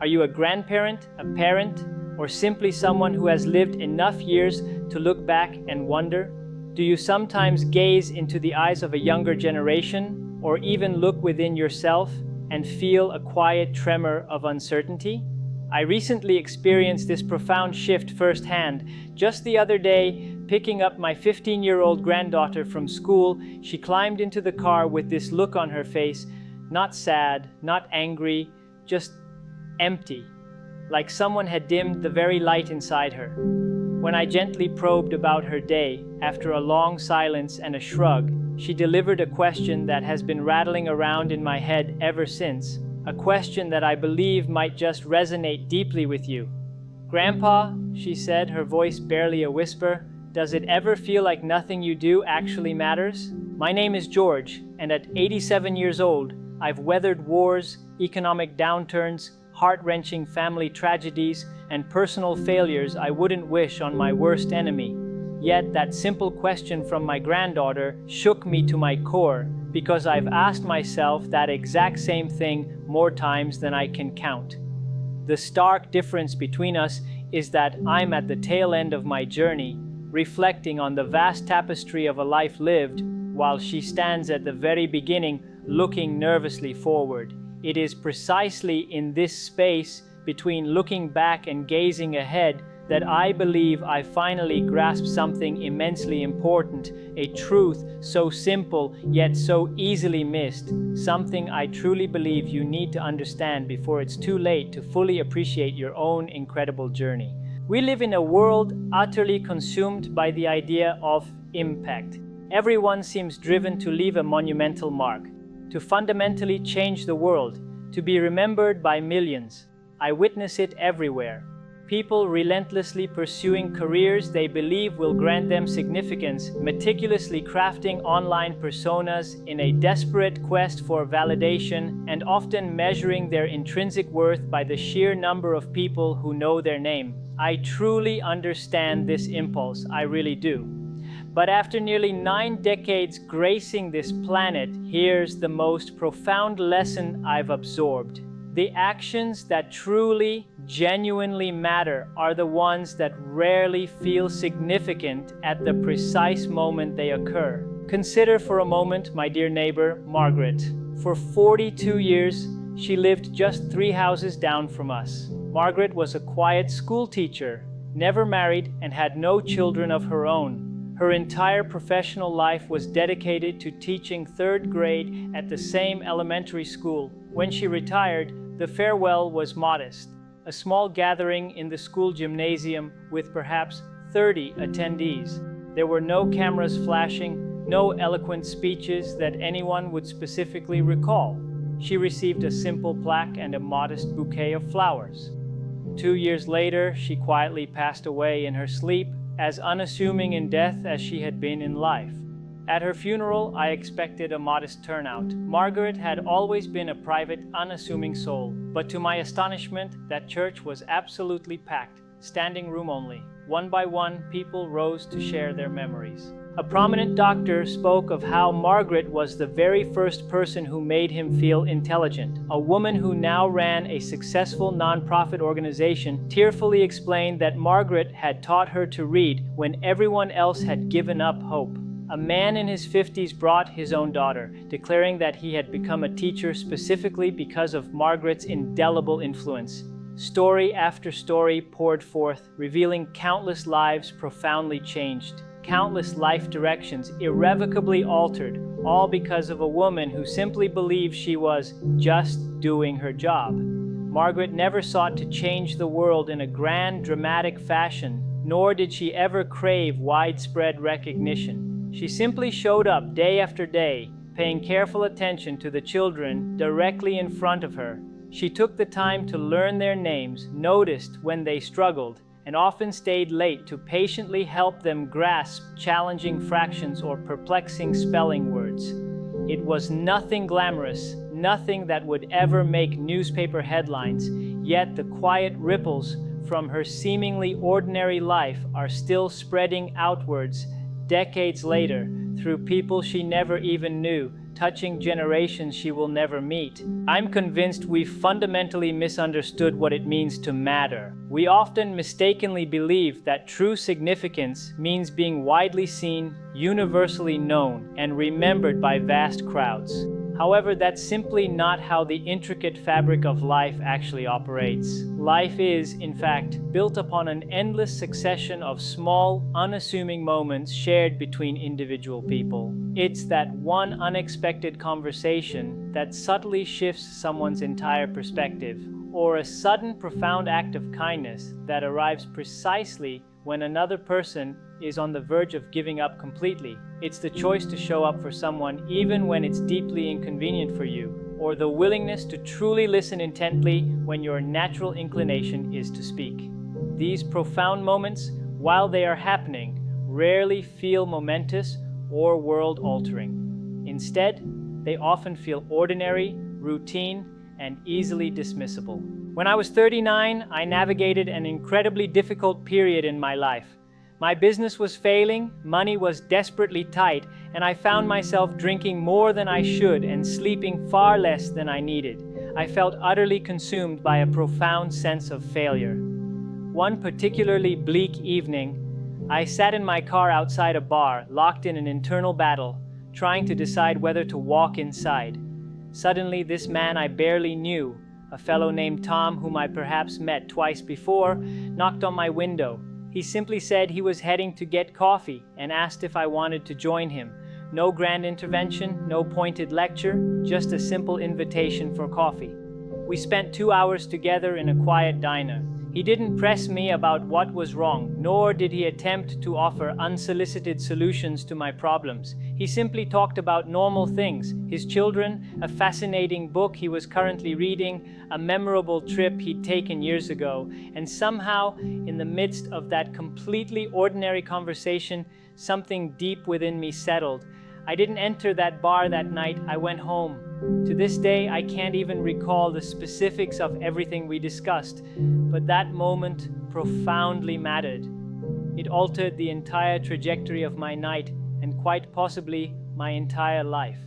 Are you a grandparent, a parent, or simply someone who has lived enough years to look back and wonder? Do you sometimes gaze into the eyes of a younger generation, or even look within yourself and feel a quiet tremor of uncertainty? I recently experienced this profound shift firsthand. Just the other day, picking up my 15-year-old granddaughter from school, she climbed into the car with this look on her face, not sad, not angry, just empty, like someone had dimmed the very light inside her. When I gently probed about her day, after a long silence and a shrug, she delivered a question that has been rattling around in my head ever since, a question that I believe might just resonate deeply with you. "Grandpa," she said, her voice barely a whisper, "does it ever feel like nothing you do actually matters?" My name is George, and at 87 years old, I've weathered wars, economic downturns, heart-wrenching family tragedies, and personal failures I wouldn't wish on my worst enemy. Yet that simple question from my granddaughter shook me to my core, because I've asked myself that exact same thing more times than I can count. The stark difference between us is that I'm at the tail end of my journey, reflecting on the vast tapestry of a life lived, while she stands at the very beginning, looking nervously forward. It is precisely in this space between looking back and gazing ahead that I believe I finally grasped something immensely important, a truth so simple yet so easily missed, something I truly believe you need to understand before it's too late to fully appreciate your own incredible journey. We live in a world utterly consumed by the idea of impact. Everyone seems driven to leave a monumental mark, to fundamentally change the world, to be remembered by millions. I witness it everywhere. People relentlessly pursuing careers they believe will grant them significance, meticulously crafting online personas in a desperate quest for validation, and often measuring their intrinsic worth by the sheer number of people who know their name. I truly understand this impulse, I really do. But after nearly 9 decades gracing this planet, here's the most profound lesson I've absorbed. The actions that truly, genuinely matter are the ones that rarely feel significant at the precise moment they occur. Consider for a moment my dear neighbor, Margaret. For 42 years, she lived just 3 houses down from us. Margaret was a quiet school teacher, never married, and had no children of her own. Her entire professional life was dedicated to teaching 3rd grade at the same elementary school. When she retired, the farewell was modest, a small gathering in the school gymnasium with perhaps 30 attendees. There were no cameras flashing, no eloquent speeches that anyone would specifically recall. She received a simple plaque and a modest bouquet of flowers. 2 years later, she quietly passed away in her sleep, as unassuming in death as she had been in life. At her funeral, I expected a modest turnout. Margaret had always been a private, unassuming soul, but to my astonishment, that church was absolutely packed, standing room only. One by one, people rose to share their memories. A prominent doctor spoke of how Margaret was the very first person who made him feel intelligent. A woman who now ran a successful nonprofit organization tearfully explained that Margaret had taught her to read when everyone else had given up hope. A man in his 50s brought his own daughter, declaring that he had become a teacher specifically because of Margaret's indelible influence. Story after story poured forth, revealing countless lives profoundly changed. Countless life directions irrevocably altered, all because of a woman who simply believed she was just doing her job. Margaret never sought to change the world in a grand, dramatic fashion, nor did she ever crave widespread recognition. She simply showed up day after day, paying careful attention to the children directly in front of her. She took the time to learn their names, noticed when they struggled, and often stayed late to patiently help them grasp challenging fractions or perplexing spelling words. It was nothing glamorous, nothing that would ever make newspaper headlines, yet the quiet ripples from her seemingly ordinary life are still spreading outwards decades later through people she never even knew. touching generations she will never meet. I'm convinced we've fundamentally misunderstood what it means to matter. We often mistakenly believe that true significance means being widely seen, universally known, and remembered by vast crowds. However, that's simply not how the intricate fabric of life actually operates. Life is, in fact, built upon an endless succession of small, unassuming moments shared between individual people. It's that one unexpected conversation that subtly shifts someone's entire perspective, or a sudden, profound act of kindness that arrives precisely when another person is on the verge of giving up completely. It's the choice to show up for someone even when it's deeply inconvenient for you, or the willingness to truly listen intently when your natural inclination is to speak. These profound moments, while they are happening, rarely feel momentous or world-altering. Instead, they often feel ordinary, routine, and easily dismissible. When I was 39, I navigated an incredibly difficult period in my life. My business was failing, money was desperately tight, and I found myself drinking more than I should and sleeping far less than I needed. I felt utterly consumed by a profound sense of failure. One particularly bleak evening, I sat in my car outside a bar, locked in an internal battle, trying to decide whether to walk inside. Suddenly, this man I barely knew, a fellow named Tom whom I perhaps met twice before, knocked on my window. He simply said he was heading to get coffee and asked if I wanted to join him. No grand intervention, no pointed lecture, just a simple invitation for coffee. We spent 2 hours together in a quiet diner. He didn't press me about what was wrong, nor did he attempt to offer unsolicited solutions to my problems. He simply talked about normal things, his children, a fascinating book he was currently reading, a memorable trip he'd taken years ago, and somehow, in the midst of that completely ordinary conversation, something deep within me settled. I didn't enter that bar that night, I went home. To this day, I can't even recall the specifics of everything we discussed, but that moment profoundly mattered. It altered the entire trajectory of my night and quite possibly my entire life.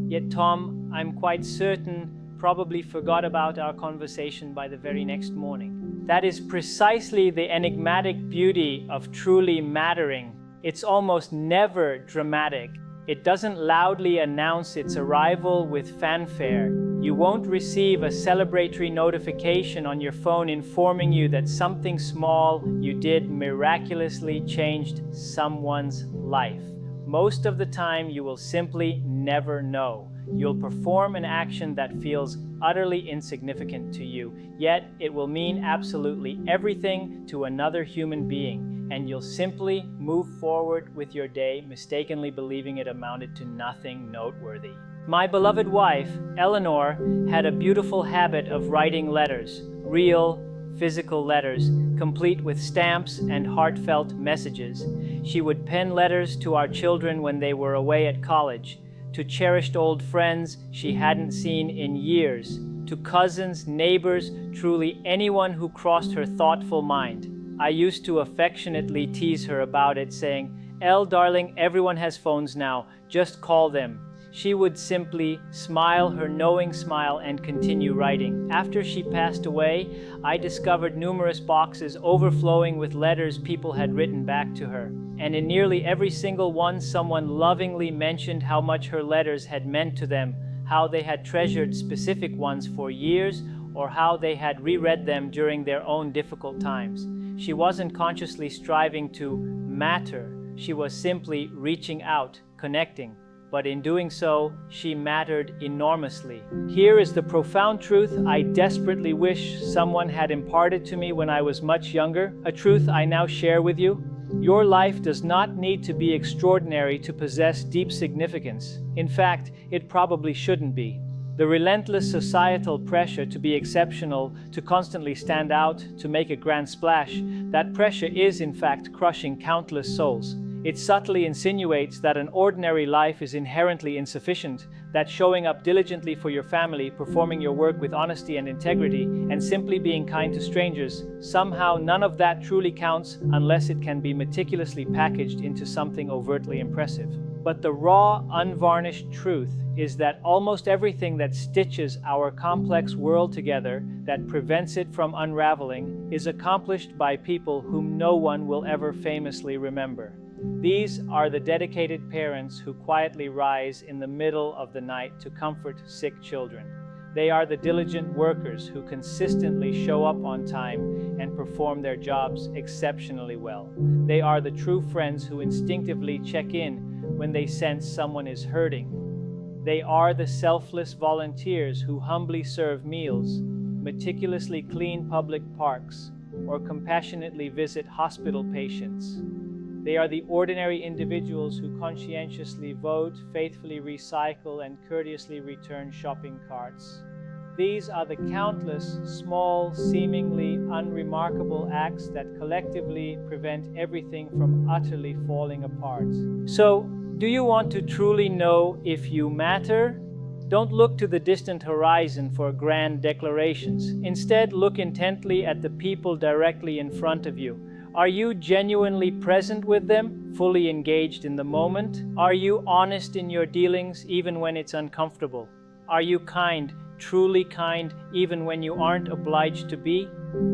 Yet Tom, I'm quite certain, probably forgot about our conversation by the very next morning. That is precisely the enigmatic beauty of truly mattering. It's almost never dramatic. It doesn't loudly announce its arrival with fanfare. You won't receive a celebratory notification on your phone informing you that something small you did miraculously changed someone's life. Most of the time, you will simply never know. You'll perform an action that feels utterly insignificant to you, yet it will mean absolutely everything to another human being, and you'll simply move forward with your day, mistakenly believing it amounted to nothing noteworthy. My beloved wife, Eleanor, had a beautiful habit of writing letters, real, physical letters, complete with stamps and heartfelt messages. She would pen letters to our children when they were away at college, to cherished old friends she hadn't seen in years, to cousins, neighbors, truly anyone who crossed her thoughtful mind. I used to affectionately tease her about it, saying, "Elle, darling, everyone has phones now, just call them." She would simply smile her knowing smile and continue writing. After she passed away, I discovered numerous boxes overflowing with letters people had written back to her. And in nearly every single one, someone lovingly mentioned how much her letters had meant to them, how they had treasured specific ones for years, or how they had reread them during their own difficult times. She wasn't consciously striving to matter. She was simply reaching out, connecting. But in doing so, she mattered enormously. Here is the profound truth I desperately wish someone had imparted to me when I was much younger, a truth I now share with you. Your life does not need to be extraordinary to possess deep significance. In fact, it probably shouldn't be. The relentless societal pressure to be exceptional, to constantly stand out, to make a grand splash, that pressure is in fact crushing countless souls. It subtly insinuates that an ordinary life is inherently insufficient, that showing up diligently for your family, performing your work with honesty and integrity, and simply being kind to strangers, somehow none of that truly counts unless it can be meticulously packaged into something overtly impressive. But the raw, unvarnished truth is that almost everything that stitches our complex world together, that prevents it from unraveling, is accomplished by people whom no one will ever famously remember. These are the dedicated parents who quietly rise in the middle of the night to comfort sick children. They are the diligent workers who consistently show up on time and perform their jobs exceptionally well. They are the true friends who instinctively check in when they sense someone is hurting. They are the selfless volunteers who humbly serve meals, meticulously clean public parks, or compassionately visit hospital patients. They are the ordinary individuals who conscientiously vote, faithfully recycle, and courteously return shopping carts. These are the countless, small, seemingly unremarkable acts that collectively prevent everything from utterly falling apart. So, do you want to truly know if you matter? Don't look to the distant horizon for grand declarations. Instead, look intently at the people directly in front of you. Are you genuinely present with them, fully engaged in the moment? Are you honest in your dealings, even when it's uncomfortable? Are you kind, truly kind, even when you aren't obliged to be?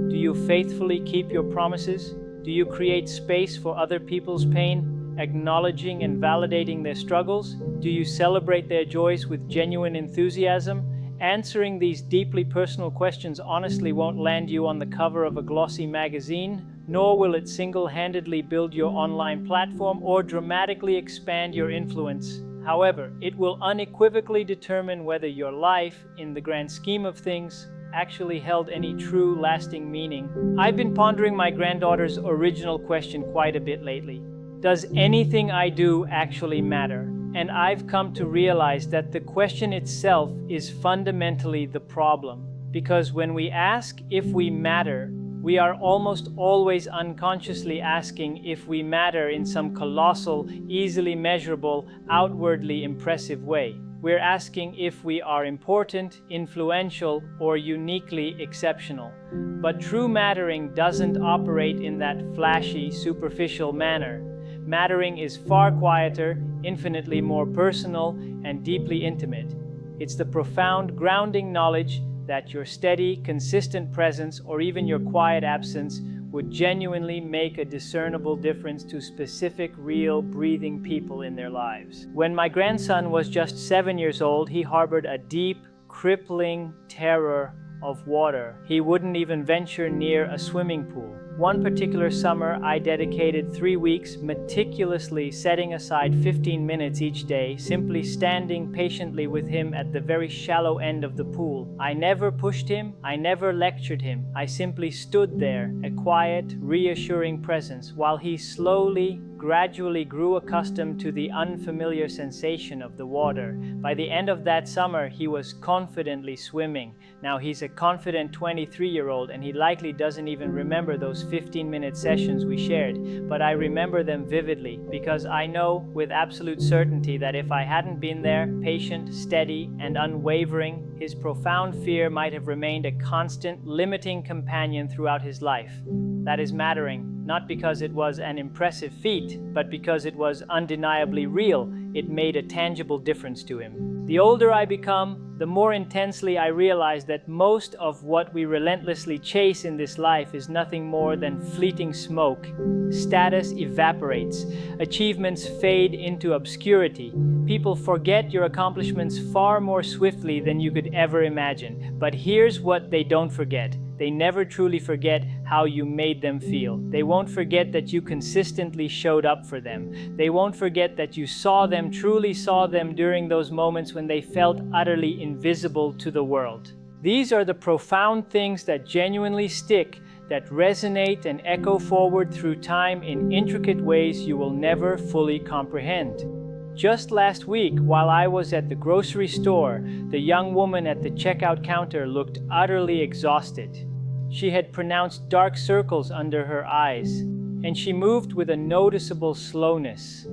Do you faithfully keep your promises? Do you create space for other people's pain, acknowledging and validating their struggles? Do you celebrate their joys with genuine enthusiasm? Answering these deeply personal questions honestly won't land you on the cover of a glossy magazine, nor will it single-handedly build your online platform or dramatically expand your influence. However, it will unequivocally determine whether your life, in the grand scheme of things, actually held any true, lasting meaning. I've been pondering my granddaughter's original question quite a bit lately. Does anything I do actually matter? And I've come to realize that the question itself is fundamentally the problem. Because when we ask if we matter, we are almost always unconsciously asking if we matter in some colossal, easily measurable, outwardly impressive way. We're asking if we are important, influential, or uniquely exceptional. But true mattering doesn't operate in that flashy, superficial manner. Mattering is far quieter, infinitely more personal, and deeply intimate. It's the profound, grounding knowledge that your steady, consistent presence, or even your quiet absence, would genuinely make a discernible difference to specific, real, breathing people in their lives. When my grandson was just 7 years old, he harbored a deep, crippling terror of water. He wouldn't even venture near a swimming pool. One particular summer, I dedicated 3 weeks meticulously setting aside 15 minutes each day, simply standing patiently with him at the very shallow end of the pool. I never pushed him, I never lectured him. I simply stood there, a quiet, reassuring presence, while he slowly, gradually grew accustomed to the unfamiliar sensation of the water. By the end of that summer, he was confidently swimming. Now he's a confident 23-year-old, and he likely doesn't even remember those 15-minute sessions we shared, but I remember them vividly because I know with absolute certainty that if I hadn't been there, patient, steady, and unwavering, his profound fear might have remained a constant, limiting companion throughout his life. That is mattering, not because it was an impressive feat, but because it was undeniably real. It made a tangible difference to him. The older I become, the more intensely I realize that most of what we relentlessly chase in this life is nothing more than fleeting smoke. Status evaporates. Achievements fade into obscurity. People forget your accomplishments far more swiftly than you could ever imagine. But here's what they don't forget. They never truly forget how you made them feel. They won't forget that you consistently showed up for them. They won't forget that you saw them, truly saw them during those moments when they felt utterly invisible to the world. These are the profound things that genuinely stick, that resonate and echo forward through time in intricate ways you will never fully comprehend. Just last week, while I was at the grocery store, the young woman at the checkout counter looked utterly exhausted. She had pronounced dark circles under her eyes, and she moved with a noticeable slowness.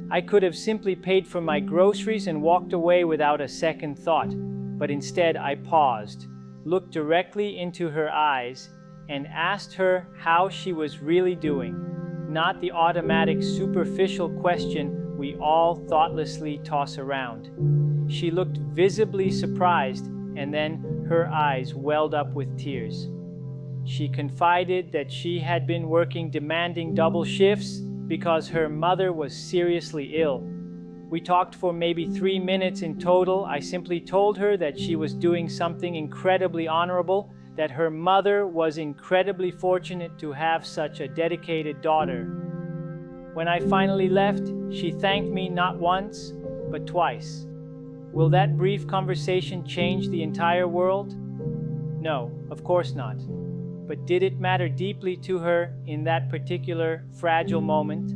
I could have simply paid for my groceries and walked away without a second thought, but instead I paused, looked directly into her eyes, and asked her how she was really doing. Not the automatic, superficial question, we all thoughtlessly toss around. She looked visibly surprised, and then her eyes welled up with tears. She confided that she had been working demanding double shifts because her mother was seriously ill. We talked for maybe 3 minutes in total. I simply told her that she was doing something incredibly honorable, that her mother was incredibly fortunate to have such a dedicated daughter. When I finally left, she thanked me not once, but twice. Will that brief conversation change the entire world? No, of course not. But did it matter deeply to her in that particular fragile moment?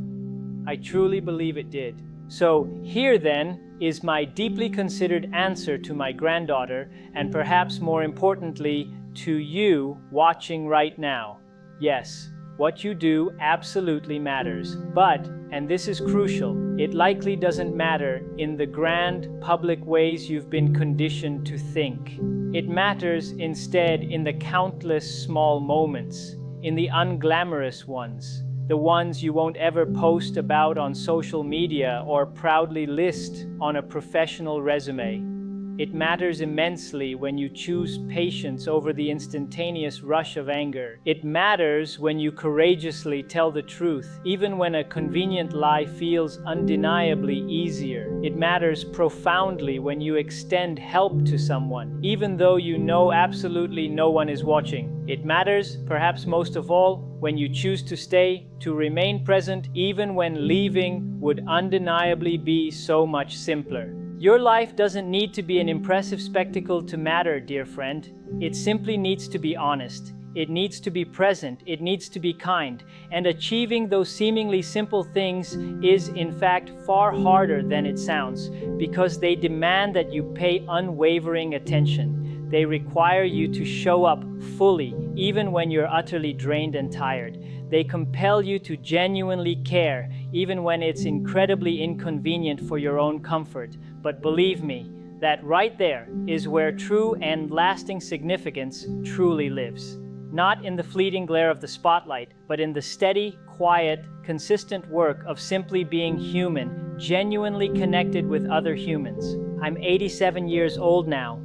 I truly believe it did. So here then is my deeply considered answer to my granddaughter, and perhaps more importantly, to you watching right now. Yes, what you do absolutely matters. But, and this is crucial, it likely doesn't matter in the grand public ways you've been conditioned to think. It matters instead in the countless small moments, in the unglamorous ones, the ones you won't ever post about on social media or proudly list on a professional resume. It matters immensely when you choose patience over the instantaneous rush of anger. It matters when you courageously tell the truth, even when a convenient lie feels undeniably easier. It matters profoundly when you extend help to someone, even though you know absolutely no one is watching. It matters, perhaps most of all, when you choose to stay, to remain present, even when leaving would undeniably be so much simpler. Your life doesn't need to be an impressive spectacle to matter, dear friend. It simply needs to be honest. It needs to be present. It needs to be kind. And achieving those seemingly simple things is, in fact, far harder than it sounds, because they demand that you pay unwavering attention. They require you to show up fully, even when you're utterly drained and tired. They compel you to genuinely care, even when it's incredibly inconvenient for your own comfort. But believe me, that right there is where true and lasting significance truly lives. Not in the fleeting glare of the spotlight, but in the steady, quiet, consistent work of simply being human, genuinely connected with other humans. I'm 87 years old now.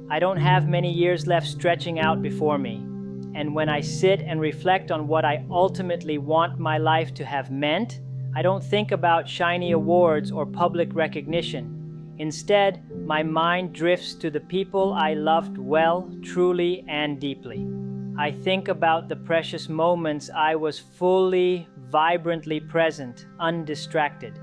I don't have many years left stretching out before me. And when I sit and reflect on what I ultimately want my life to have meant, I don't think about shiny awards or public recognition. Instead, my mind drifts to the people I loved well, truly, and deeply. I think about the precious moments I was fully, vibrantly present, undistracted.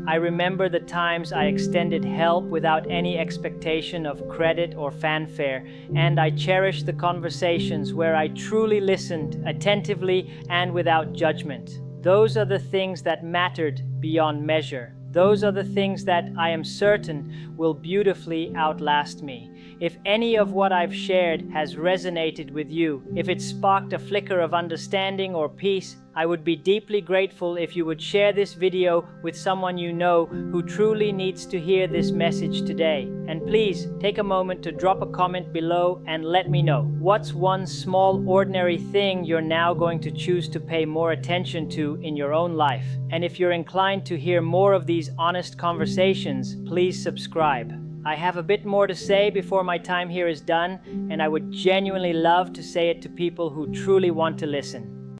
I remember the times I extended help without any expectation of credit or fanfare, and I cherish the conversations where I truly listened attentively and without judgment. Those are the things that mattered beyond measure. Those are the things that I am certain will beautifully outlast me. If any of what I've shared has resonated with you, if it sparked a flicker of understanding or peace, I would be deeply grateful if you would share this video with someone you know who truly needs to hear this message today. And please take a moment to drop a comment below and let me know. What's one small, ordinary thing you're now going to choose to pay more attention to in your own life? And if you're inclined to hear more of these honest conversations, please subscribe. I have a bit more to say before my time here is done, and I would genuinely love to say it to people who truly want to listen.